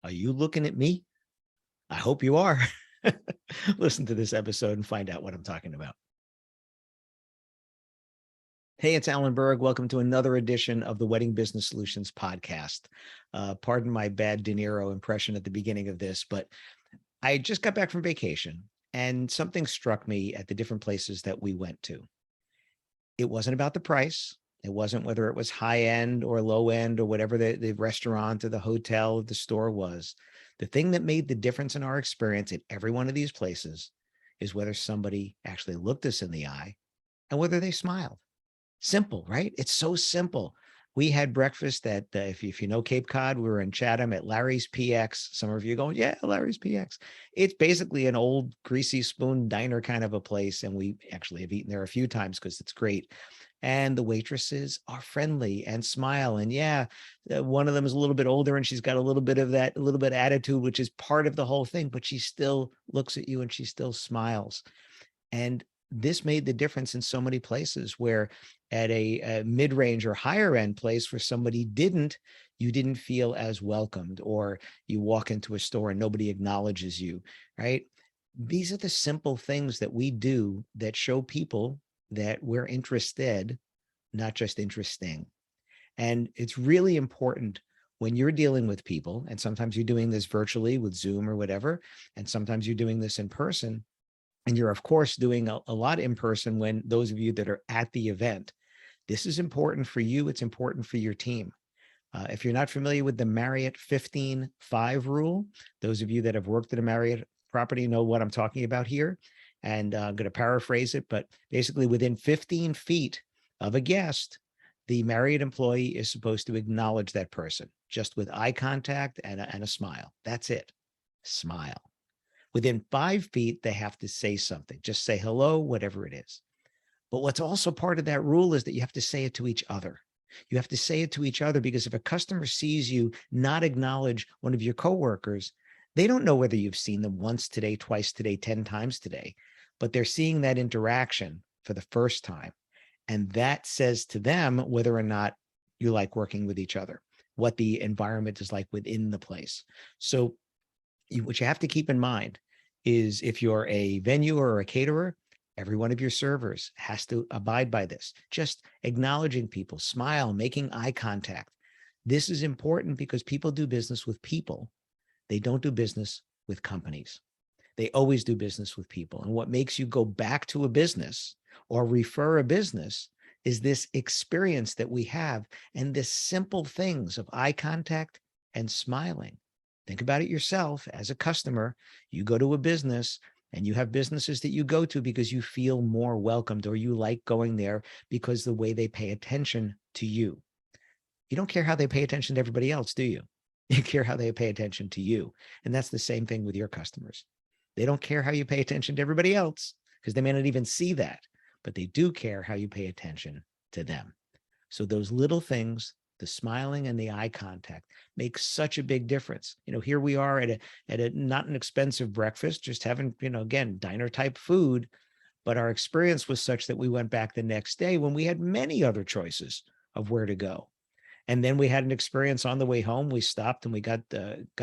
Are you looking at me? I hope you are. Listen to this episode and find out what I'm talking about. Hey, it's Alan Berg. Welcome to another edition of the Wedding Business Solutions podcast. Pardon my bad De Niro impression at the beginning of this, but I just got back from vacation and something struck me at the different places that we went to. It wasn't about the price. It wasn't whether it was high end or low end or whatever the restaurant or the hotel or the store was. The thing that made the difference in our experience at every one of these places is whether somebody actually looked us in the eye and whether they smiled. Simple, right? It's so simple. We had breakfast at, if you know Cape Cod, we were in Chatham at Larry's PX. Some of you going, yeah, Larry's PX. It's basically an old greasy spoon diner kind of a place. And we actually have eaten there a few times because it's great. And the waitresses are friendly and smile. And yeah, one of them is a little bit older and she's got a little bit of that, a little bit of attitude, which is part of the whole thing, but she still looks at you and she still smiles. And this made the difference in so many places where at a mid-range or higher end place where somebody you didn't feel as welcomed, or you walk into a store and nobody acknowledges you, right? These are the simple things that we do that show people that we're interested, not just interesting. And it's really important when you're dealing with people, and sometimes you're doing this virtually with Zoom or whatever, and sometimes you're doing this in person, and you're, of course, doing a lot in person when those of you that are at the event. This is important for you. It's important for your team. If you're not familiar with the Marriott 15-5 rule, those of you that have worked at a Marriott property know what I'm talking about here. And I'm going to paraphrase it, but basically within 15 feet of a guest, the Marriott employee is supposed to acknowledge that person just with eye contact and a smile. That's it. Smile. Within 5 feet, they have to say something. Just say hello, whatever it is. But what's also part of that rule is that you have to say it to each other. You have to say it to each other, because if a customer sees you not acknowledge one of your coworkers, they don't know whether you've seen them once today, twice today, 10 times today, but they're seeing that interaction for the first time. And that says to them whether or not you like working with each other, what the environment is like within the place. So what you have to keep in mind is if you're a venue or a caterer, every one of your servers has to abide by this. Just acknowledging people, smile, making eye contact. This is important because people do business with people. They don't do business with companies. They always do business with people. And what makes you go back to a business or refer a business is this experience that we have and this simple things of eye contact and smiling. Think about it yourself as a customer. You go to a business and you have businesses that you go to because you feel more welcomed, or you like going there because the way they pay attention to you. You don't care how they pay attention to everybody else, do you? You care how they pay attention to you. And that's the same thing with your customers. They don't care how you pay attention to everybody else because they may not even see that, but they do care how you pay attention to them. So those little things, the smiling and the eye contact, makes such a big difference. Here we are at a not an expensive breakfast, just having, again, diner type food, but our experience was such that we went back the next day when we had many other choices of where to go. And then we had an experience on the way home. We stopped and we got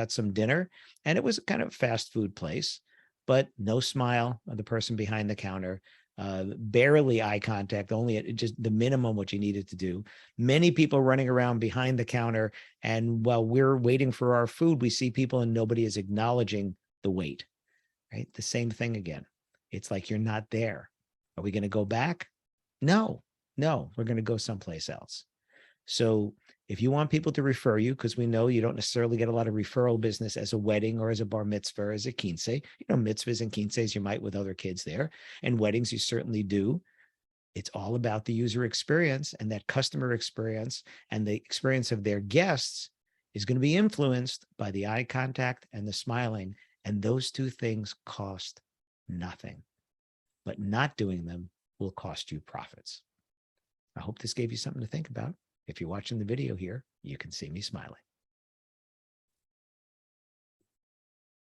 some dinner, and it was kind of a fast food place, but no smile of the person behind the counter. Barely eye contact, only at just the minimum what you needed to do. Many people running around behind the counter, and while we're waiting for our food, we see people and nobody is acknowledging the wait, right? The same thing again. It's like you're not there. Are we going to go back? No, we're going to go someplace else. So if you want people to refer you, because we know you don't necessarily get a lot of referral business as a wedding or as a bar mitzvah, or as a quince, mitzvahs and quinces, you might with other kids there, and weddings, you certainly do. It's all about the user experience, and that customer experience and the experience of their guests is going to be influenced by the eye contact and the smiling. And those two things cost nothing, but not doing them will cost you profits. I hope this gave you something to think about. If you're watching the video here, you can see me smiling.